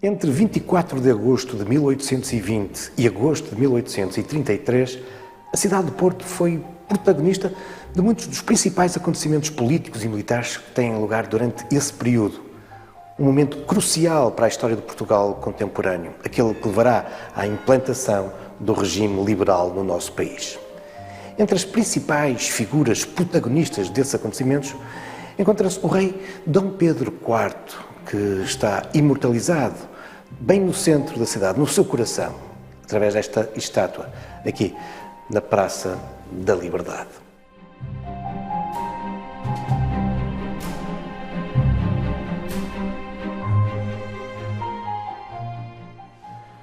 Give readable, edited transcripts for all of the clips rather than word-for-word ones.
Entre 24 de agosto de 1820 e agosto de 1833, a cidade de Porto foi protagonista de muitos dos principais acontecimentos políticos e militares que têm lugar durante esse período. Um momento crucial para a história de Portugal contemporâneo, aquele que levará à implantação do regime liberal no nosso país. Entre as principais figuras protagonistas desses acontecimentos, encontra-se o rei Dom Pedro IV, que está imortalizado bem no centro da cidade, no seu coração, através desta estátua, aqui, na Praça da Liberdade.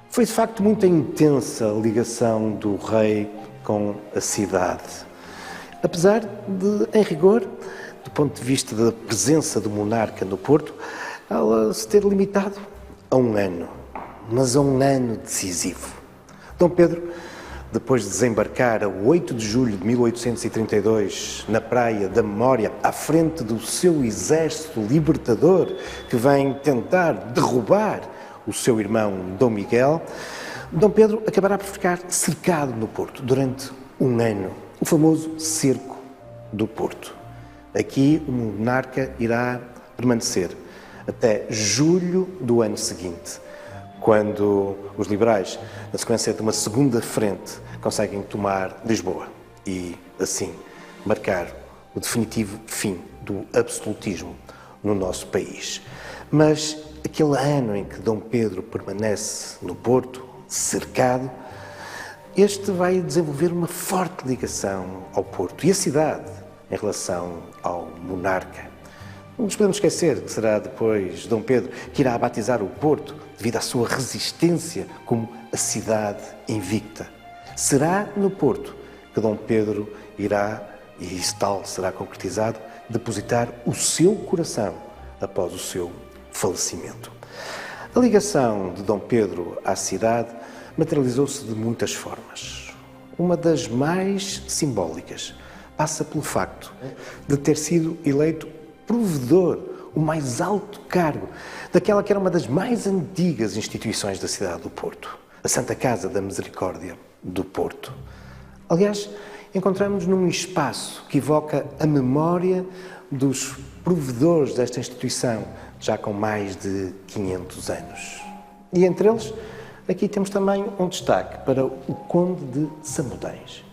Foi de facto muito intensa a ligação do rei com a cidade. Apesar de, em rigor, do ponto de vista da presença do monarca no Porto, ela se ter limitado a um ano, mas a um ano decisivo. Dom Pedro, depois de desembarcar a 8 de julho de 1832 na Praia da Memória, à frente do seu exército libertador que vem tentar derrubar o seu irmão Dom Miguel, Dom Pedro acabará por ficar cercado no Porto durante um ano, o famoso Cerco do Porto. Aqui o monarca irá permanecer até julho do ano seguinte, quando os liberais, na sequência de uma segunda frente, conseguem tomar Lisboa e, assim, marcar o definitivo fim do absolutismo no nosso país. Mas aquele ano em que Dom Pedro permanece no Porto, cercado, este vai desenvolver uma forte ligação ao Porto e à cidade em relação ao monarca. Não nos podemos esquecer que será depois Dom Pedro que irá batizar o Porto devido à sua resistência como a cidade invicta. Será no Porto que Dom Pedro irá, e isso tal será concretizado, depositar o seu coração após o seu falecimento. A ligação de Dom Pedro à cidade materializou-se de muitas formas. Uma das mais simbólicas passa pelo facto de ter sido eleito provedor, o mais alto cargo, daquela que era uma das mais antigas instituições da cidade do Porto, a Santa Casa da Misericórdia do Porto. Aliás, encontramos-nos num espaço que evoca a memória dos provedores desta instituição, já com mais de 500 anos. E entre eles, aqui temos também um destaque para o Conde de Samodães,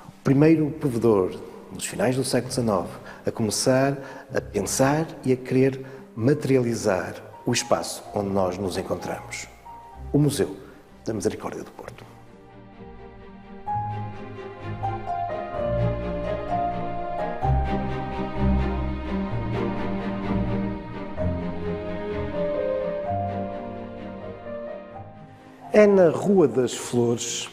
o primeiro provedor nos finais do século XIX, a começar a pensar e a querer materializar o espaço onde nós nos encontramos, o Museu da Misericórdia do Porto. É na Rua das Flores,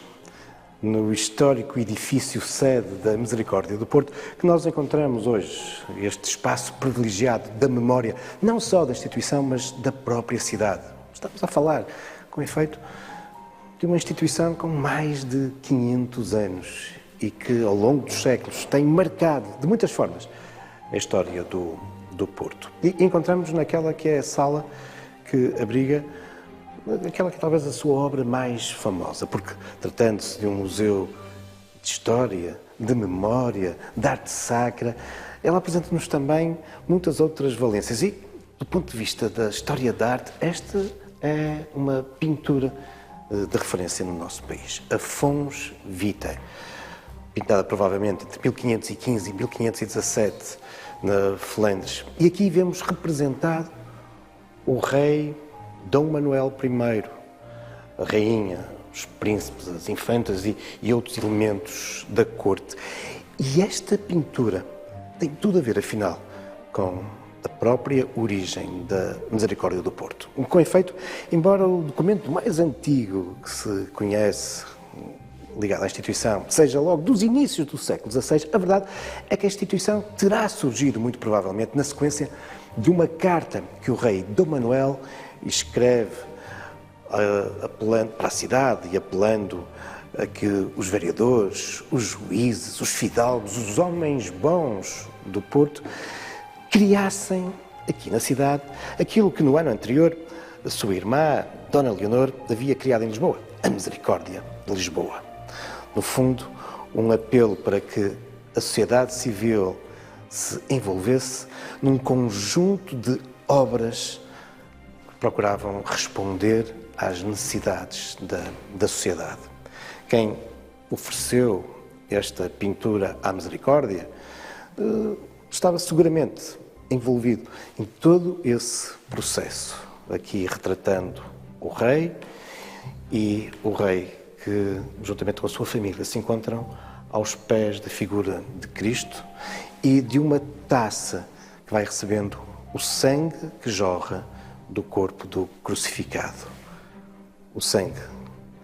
no histórico edifício sede da Misericórdia do Porto, que nós encontramos hoje este espaço privilegiado da memória, não só da instituição, mas da própria cidade. Estamos a falar, com efeito, de uma instituição com mais de 500 anos e que, ao longo dos séculos, tem marcado, de muitas formas, a história do Porto. E encontramos naquela que é a sala que abriga aquela que é talvez a sua obra mais famosa, porque tratando-se de um museu de história, de memória, de arte sacra, ela apresenta-nos também muitas outras valências. E, do ponto de vista da história da arte, esta é uma pintura de referência no nosso país, a Fons Vitae, pintada provavelmente entre 1515 e 1517 na Flandres. E aqui vemos representado o rei Dom Manuel I, a rainha, os príncipes, as infantas e outros elementos da corte. E esta pintura tem tudo a ver, afinal, com a própria origem da Misericórdia do Porto. Com efeito, embora o documento mais antigo que se conhece ligado à instituição seja logo dos inícios do século XVI, a verdade é que a instituição terá surgido, muito provavelmente, na sequência de uma carta que o rei Dom Manuel escreve apelando para a cidade e apelando a que os vereadores, os juízes, os fidalgos, os homens bons do Porto criassem aqui na cidade aquilo que no ano anterior a sua irmã, Dona Leonor havia criado em Lisboa a Misericórdia de Lisboa. No fundo, um apelo para que a sociedade civil se envolvesse num conjunto de obras que procuravam responder às necessidades da sociedade. Quem ofereceu esta pintura à Misericórdia estava seguramente envolvido em todo esse processo, aqui retratando o rei e o rei que, juntamente com a sua família, se encontram aos pés da figura de Cristo e de uma taça que vai recebendo o sangue que jorra do corpo do crucificado. O sangue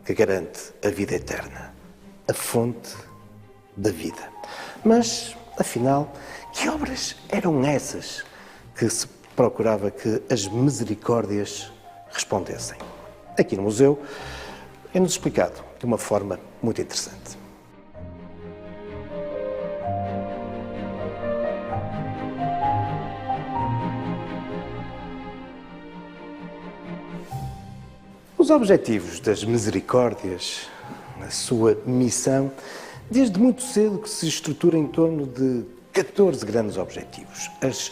que garante a vida eterna, a fonte da vida. Mas, afinal, que obras eram essas que se procurava que as misericórdias respondessem? Aqui no museu é-nos explicado de uma forma muito interessante. Os objetivos das misericórdias, a sua missão, desde muito cedo que se estrutura em torno de 14 grandes objetivos, as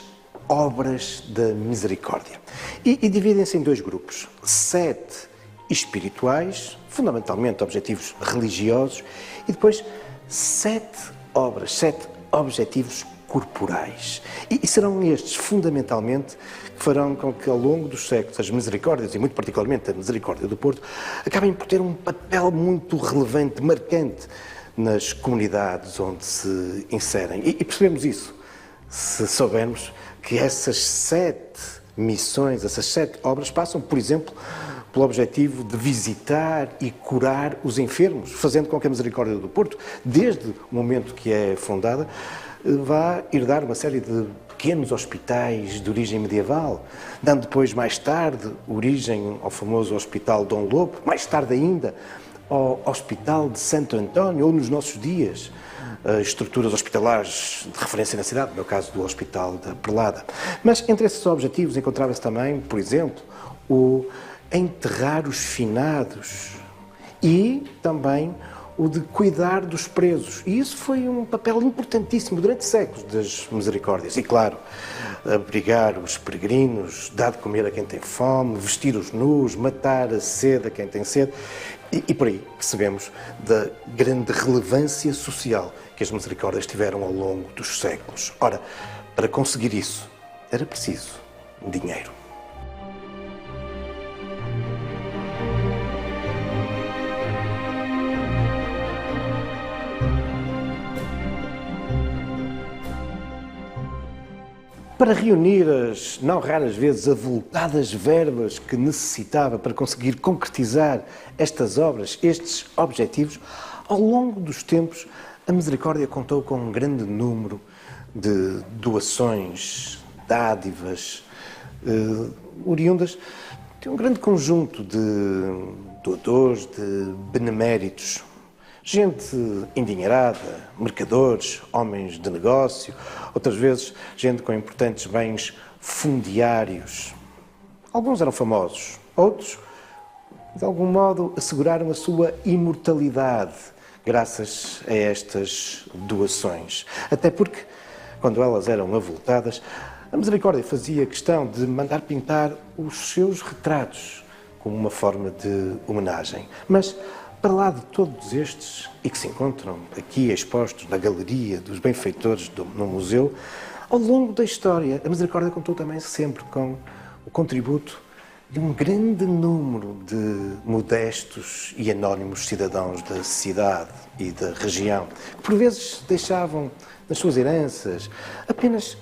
obras da misericórdia. E dividem-se em dois grupos, 7 espirituais, fundamentalmente objetivos religiosos, e depois 7 obras, 7 objetivos corporais. E serão estes, fundamentalmente, que farão com que, ao longo dos séculos, as misericórdias, e muito particularmente a Misericórdia do Porto, acabem por ter um papel muito relevante, marcante, nas comunidades onde se inserem. E percebemos isso se soubermos que essas 7 missões, essas 7 obras, passam, por exemplo, pelo objetivo de visitar e curar os enfermos, fazendo com que a Misericórdia do Porto, desde o momento que é fundada, vá herdar uma série de pequenos hospitais de origem medieval, dando depois, mais tarde, origem ao famoso Hospital Dom Lobo, mais tarde ainda, ao Hospital de Santo António, ou nos nossos dias, estruturas hospitalares de referência na cidade, no meu caso do Hospital da Perlada. Mas entre esses objetivos encontrava-se também, por exemplo, o enterrar os finados e também o de cuidar dos presos. E isso foi um papel importantíssimo durante séculos das misericórdias. E, claro, abrigar os peregrinos, dar de comer a quem tem fome, vestir os nus, matar a sede a quem tem sede. E por aí percebemos da grande relevância social que as misericórdias tiveram ao longo dos séculos. Ora, para conseguir isso, era preciso dinheiro. Para reunir as não raras vezes avultadas verbas que necessitava para conseguir concretizar estas obras, estes objetivos, ao longo dos tempos, a Misericórdia contou com um grande número de doações, dádivas, oriundas de um grande conjunto de doadores, de beneméritos. Gente endinheirada, mercadores, homens de negócio, outras vezes gente com importantes bens fundiários. Alguns eram famosos, outros, de algum modo, asseguraram a sua imortalidade graças a estas doações. Até porque, quando elas eram avultadas, a Misericórdia fazia questão de mandar pintar os seus retratos como uma forma de homenagem. Mas, para lá de todos estes, e que se encontram aqui expostos na galeria dos benfeitores no museu, ao longo da história, a Misericórdia contou também sempre com o contributo de um grande número de modestos e anónimos cidadãos da cidade e da região, que por vezes deixavam nas suas heranças apenas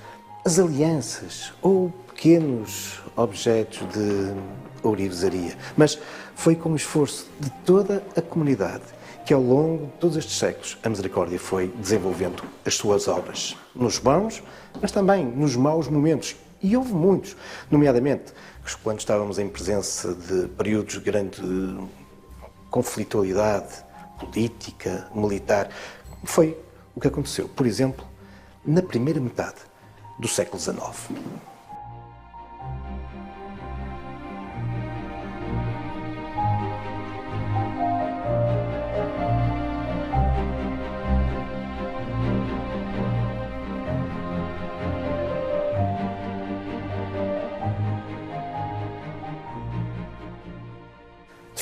as alianças ou pequenos objetos de ourivesaria. Mas foi com o esforço de toda a comunidade que, ao longo de todos estes séculos, a Misericórdia foi desenvolvendo as suas obras, nos bons, mas também nos maus momentos. E houve muitos, nomeadamente quando estávamos em presença de períodos de grande conflitualidade política, militar. Foi o que aconteceu, por exemplo, na primeira metade do século XIX.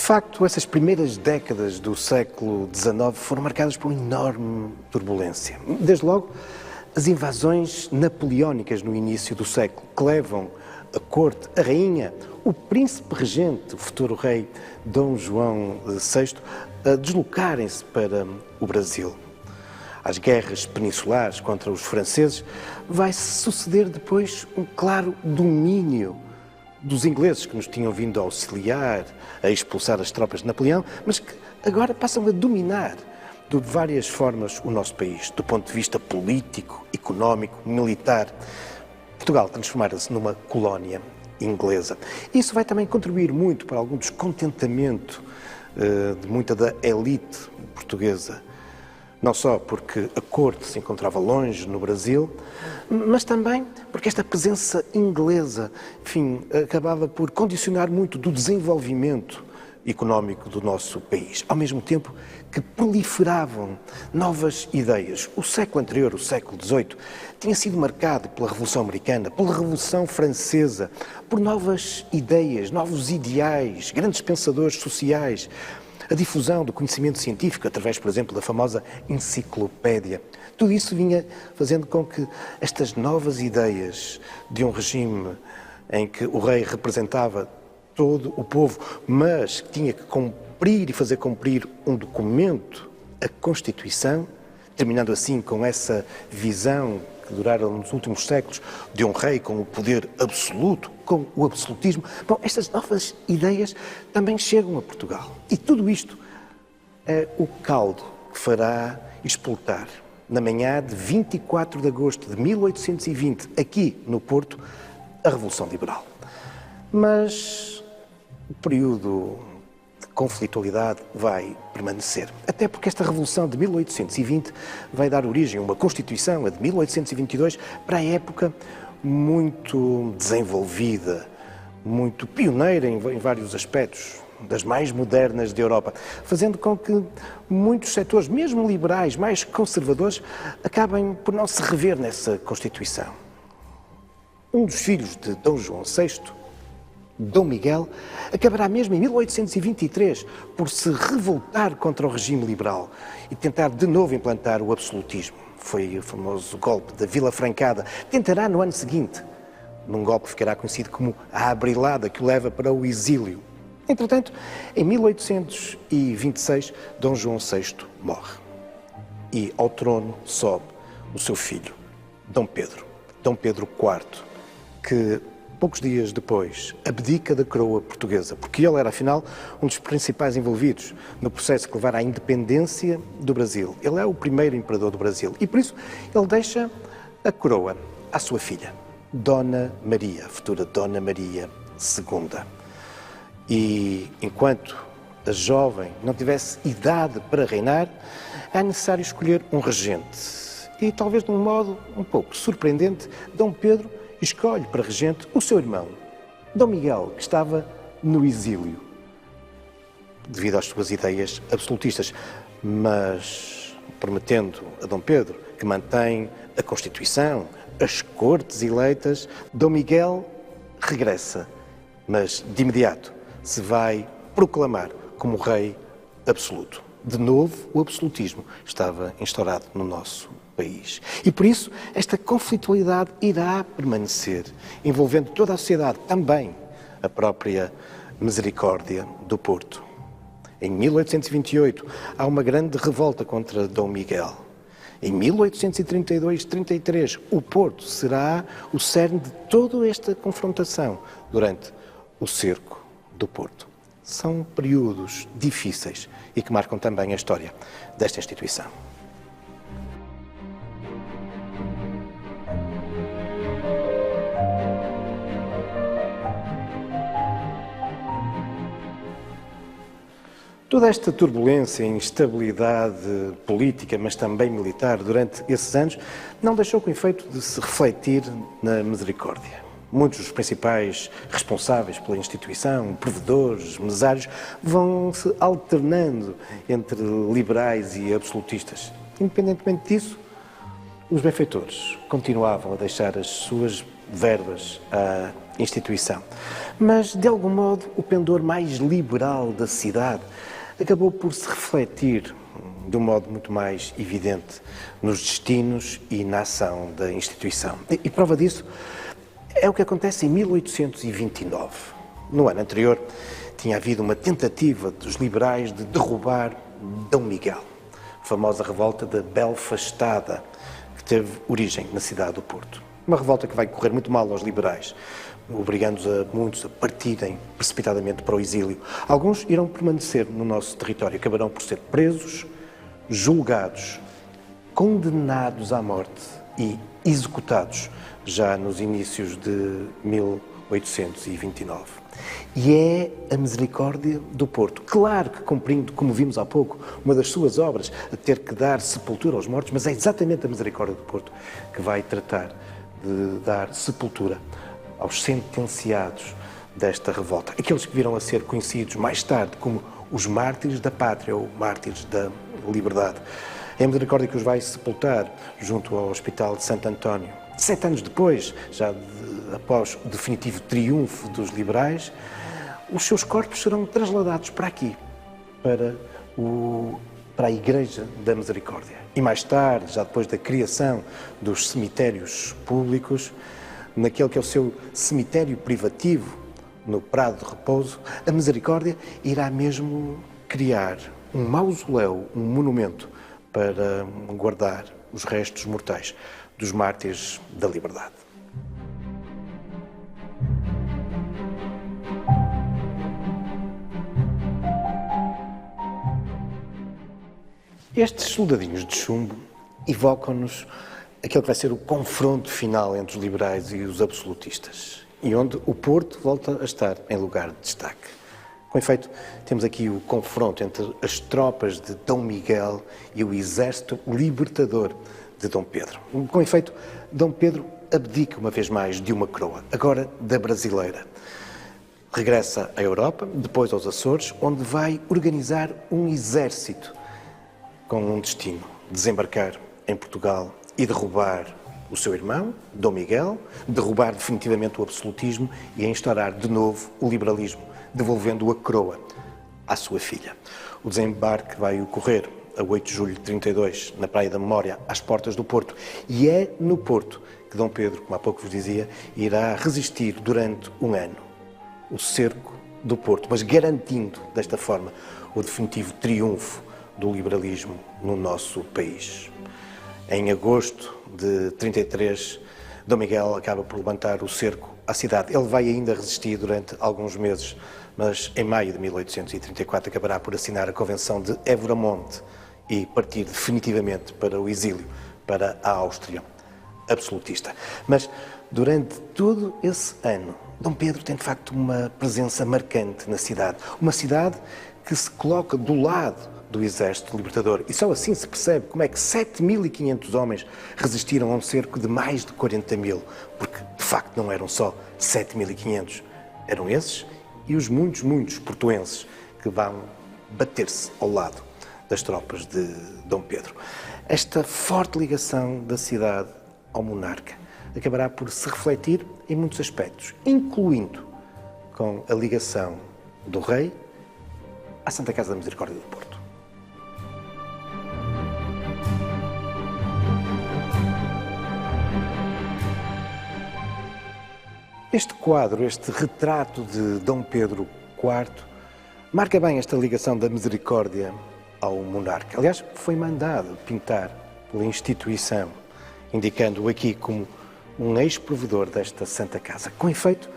facto, essas primeiras décadas do século XIX foram marcadas por uma enorme turbulência. Desde logo, as invasões napoleónicas no início do século, que levam a corte, a rainha, o príncipe regente, o futuro rei Dom João VI, a deslocarem-se para o Brasil. Às guerras peninsulares contra os franceses, vai-se suceder depois um claro domínio dos ingleses que nos tinham vindo a auxiliar, a expulsar as tropas de Napoleão, mas que agora passam a dominar de várias formas o nosso país, do ponto de vista político, económico, militar. Portugal transformara-se numa colónia inglesa. Isso vai também contribuir muito para algum descontentamento de muita da elite portuguesa. Não só porque a corte se encontrava longe no Brasil, mas também porque esta presença inglesa, enfim, acabava por condicionar muito do desenvolvimento económico do nosso país, ao mesmo tempo que proliferavam novas ideias. O século anterior, o século XVIII, tinha sido marcado pela Revolução Americana, pela Revolução Francesa, por novas ideias, novos ideais, grandes pensadores sociais, a difusão do conhecimento científico através, por exemplo, da famosa enciclopédia. Tudo isso vinha fazendo com que estas novas ideias de um regime em que o rei representava todo o povo, mas que tinha que cumprir e fazer cumprir um documento, a Constituição, terminando assim com essa visão que duraram nos últimos séculos de um rei com o poder absoluto, com o absolutismo. Bom, estas novas ideias também chegam a Portugal. E tudo isto é o caldo que fará explotar, na manhã de 24 de agosto de 1820, aqui no Porto, a Revolução Liberal. Mas o período de conflitualidade vai permanecer. Até porque esta Revolução de 1820 vai dar origem a uma Constituição, a de 1822, para a época muito desenvolvida, muito pioneira em vários aspectos, das mais modernas da Europa, fazendo com que muitos setores, mesmo liberais, mais conservadores, acabem por não se rever nessa Constituição. Um dos filhos de Dom João VI, Dom Miguel, acabará mesmo em 1823 por se revoltar contra o regime liberal e tentar de novo implantar o absolutismo. Foi o famoso golpe da Vila Francada. Tentará no ano seguinte, num golpe que ficará conhecido como a Abrilada, que o leva para o exílio. Entretanto, em 1826, Dom João VI morre e ao trono sobe o seu filho, Dom Pedro IV, que poucos dias depois abdica da coroa portuguesa, porque ele era, afinal, um dos principais envolvidos no processo que levará à independência do Brasil. Ele é o primeiro imperador do Brasil e, por isso, ele deixa a coroa à sua filha, Dona Maria, a futura Dona Maria II. E, enquanto a jovem não tivesse idade para reinar, é necessário escolher um regente. E, talvez de um modo um pouco surpreendente, Dom Pedro escolhe para regente o seu irmão, Dom Miguel, que estava no exílio, devido às suas ideias absolutistas, mas prometendo a Dom Pedro que mantém a Constituição, as cortes eleitas, Dom Miguel regressa, mas de imediato se vai proclamar como rei absoluto. De novo, o absolutismo estava instaurado no nosso país. E por isso, esta conflitualidade irá permanecer, envolvendo toda a sociedade, também a própria Misericórdia do Porto. Em 1828, há uma grande revolta contra Dom Miguel. Em 1832-33, o Porto será o cerne de toda esta confrontação durante o cerco do Porto. São períodos difíceis e que marcam também a história desta instituição. Toda esta turbulência e instabilidade política, mas também militar, durante esses anos, não deixou com efeito de se refletir na Misericórdia. Muitos dos principais responsáveis pela instituição, provedores, mesários, vão se alternando entre liberais e absolutistas. Independentemente disso, os benfeitores continuavam a deixar as suas verbas à instituição. Mas, de algum modo, o pendor mais liberal da cidade acabou por se refletir de um modo muito mais evidente nos destinos e na ação da instituição. E prova disso é o que acontece em 1829. No ano anterior, tinha havido uma tentativa dos liberais de derrubar Dom Miguel, a famosa revolta da Belfastada, que teve origem na cidade do Porto. Uma revolta que vai correr muito mal aos liberais, obrigando muitos a partirem precipitadamente para o exílio. Alguns irão permanecer no nosso território, acabarão por ser presos, julgados, condenados à morte e executados já nos inícios de 1829. E é a misericórdia do Porto, claro que cumprindo, como vimos há pouco, uma das suas obras, a ter que dar sepultura aos mortos, mas é exatamente a misericórdia do Porto que vai tratar de dar sepultura aos sentenciados desta revolta. Aqueles que viram a ser conhecidos mais tarde como os mártires da pátria ou mártires da liberdade. É a misericórdia que os vai sepultar junto ao Hospital de Santo António. 7 anos depois, já após o definitivo triunfo dos liberais, os seus corpos serão trasladados para aqui, para a Igreja da Misericórdia. E mais tarde, já depois da criação dos cemitérios públicos, naquele que é o seu cemitério privativo, no Prado de Repouso, a Misericórdia irá mesmo criar um mausoléu, um monumento para guardar os restos mortais dos mártires da liberdade. Estes soldadinhos de chumbo evocam-nos aquele que vai ser o confronto final entre os liberais e os absolutistas, e onde o Porto volta a estar em lugar de destaque. Com efeito, temos aqui o confronto entre as tropas de Dom Miguel e o exército libertador de Dom Pedro. Com efeito, Dom Pedro abdica uma vez mais de uma coroa, agora da brasileira. Regressa à Europa, depois aos Açores, onde vai organizar um exército com um destino: desembarcar em Portugal e derrubar o seu irmão, Dom Miguel, derrubar definitivamente o absolutismo e instaurar de novo o liberalismo, devolvendo a coroa à sua filha. O desembarque vai ocorrer a 8 de julho de 32, na Praia da Memória, às portas do Porto. E é no Porto que Dom Pedro, como há pouco vos dizia, irá resistir durante um ano o cerco do Porto, mas garantindo, desta forma, o definitivo triunfo do liberalismo no nosso país. Em agosto de 33, Dom Miguel acaba por levantar o cerco à cidade. Ele vai ainda resistir durante alguns meses, mas em maio de 1834 acabará por assinar a Convenção de Évora Monte e partir definitivamente para o exílio, para a Áustria absolutista. Mas durante todo esse ano, Dom Pedro tem de facto uma presença marcante na cidade. Uma cidade que se coloca do lado do exército libertador. E só assim se percebe como é que 7.500 homens resistiram a um cerco de mais de 40.000, porque de facto não eram só 7.500, eram esses e os muitos portuenses que vão bater-se ao lado das tropas de Dom Pedro. Esta forte ligação da cidade ao monarca acabará por se refletir em muitos aspectos, incluindo com a ligação do rei à Santa Casa da Misericórdia do Porto. Este quadro, este retrato de Dom Pedro IV, marca bem esta ligação da misericórdia ao monarca. Aliás, foi mandado pintar pela instituição, indicando-o aqui como um ex-provedor desta Santa Casa. Com efeito,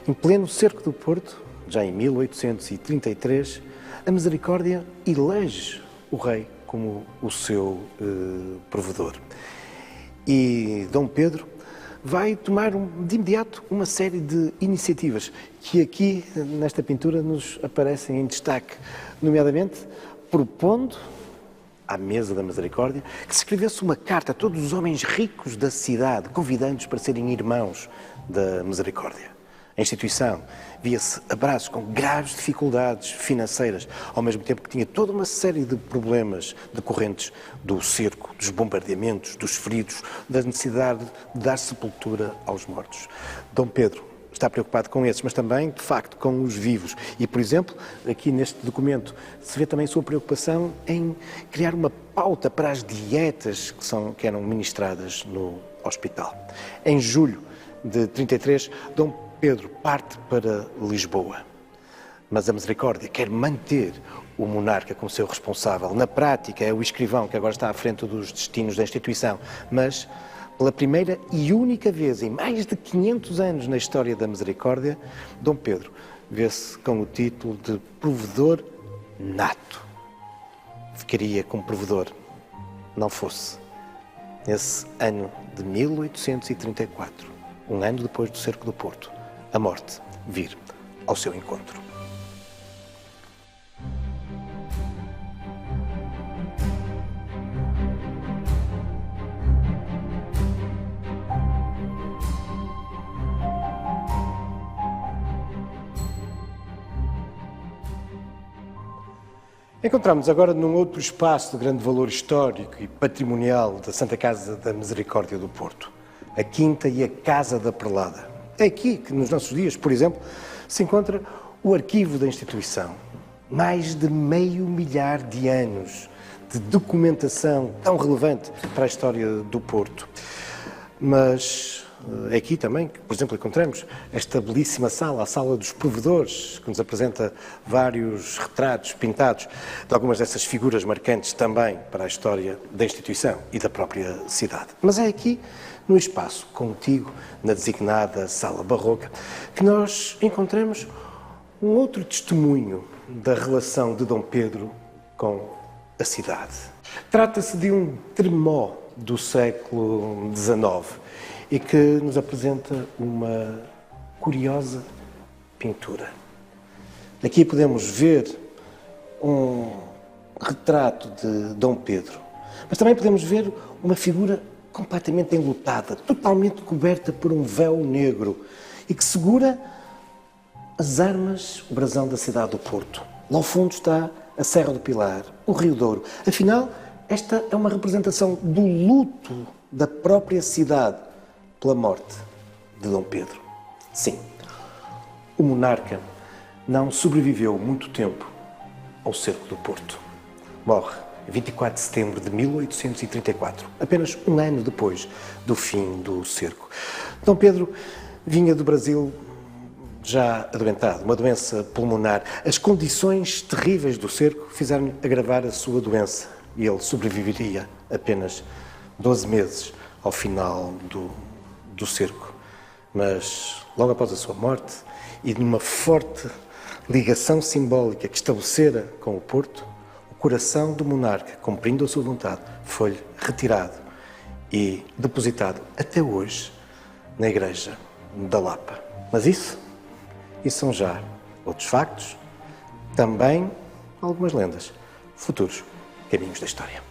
em pleno cerco do Porto, já em 1833, a misericórdia elege o rei como o seu provedor. E Dom Pedro vai tomar de imediato uma série de iniciativas que aqui, nesta pintura, nos aparecem em destaque, nomeadamente propondo à mesa da misericórdia que se escrevesse uma carta a todos os homens ricos da cidade, convidando-os para serem irmãos da misericórdia. A instituição via-se a braços com graves dificuldades financeiras, ao mesmo tempo que tinha toda uma série de problemas decorrentes do cerco, dos bombardeamentos, dos feridos, da necessidade de dar sepultura aos mortos. Dom Pedro está preocupado com esses, mas também, de facto, com os vivos. E, por exemplo, aqui neste documento se vê também a sua preocupação em criar uma pauta para as dietas que eram ministradas no hospital. Em julho de 33, Dom Pedro parte para Lisboa, mas a Misericórdia quer manter o monarca como seu responsável. Na prática, é o escrivão que agora está à frente dos destinos da instituição, mas pela primeira e única vez em mais de 500 anos na história da Misericórdia, Dom Pedro vê-se com o título de provedor nato. Ficaria como provedor, não fosse, nesse ano de 1834, um ano depois do cerco do Porto, a morte vir ao seu encontro. Encontramos agora num outro espaço de grande valor histórico e patrimonial da Santa Casa da Misericórdia do Porto, a Quinta e a Casa da Perlada. É aqui que, nos nossos dias, por exemplo, se encontra o arquivo da instituição. Mais de meio milhar de anos de documentação tão relevante para a história do Porto. Mas é aqui também que, por exemplo, encontramos esta belíssima sala, a Sala dos Provedores, que nos apresenta vários retratos pintados de algumas dessas figuras marcantes também para a história da instituição e da própria cidade. Mas é aqui, no espaço contíguo, na designada Sala Barroca, que nós encontramos um outro testemunho da relação de Dom Pedro com a cidade. Trata-se de um tremó do século XIX e que nos apresenta uma curiosa pintura. Aqui podemos ver um retrato de Dom Pedro, mas também podemos ver uma figura completamente enlutada, totalmente coberta por um véu negro e que segura as armas, o brasão da cidade do Porto. Lá ao fundo está a Serra do Pilar, o Rio Douro. Afinal, esta é uma representação do luto da própria cidade pela morte de Dom Pedro. Sim, o monarca não sobreviveu muito tempo ao cerco do Porto. Morre em 24 de setembro de 1834, apenas um ano depois do fim do cerco. Dom Pedro vinha do Brasil já adoentado, uma doença pulmonar. As condições terríveis do cerco fizeram-lhe agravar a sua doença e ele sobreviveria apenas 12 meses ao final do cerco. Mas logo após a sua morte e numa forte ligação simbólica que estabelecera com o Porto, o coração do monarca, cumprindo a sua vontade, foi-lhe retirado e depositado até hoje na Igreja da Lapa. Mas isso são já outros factos, também algumas lendas, futuros caminhos da história.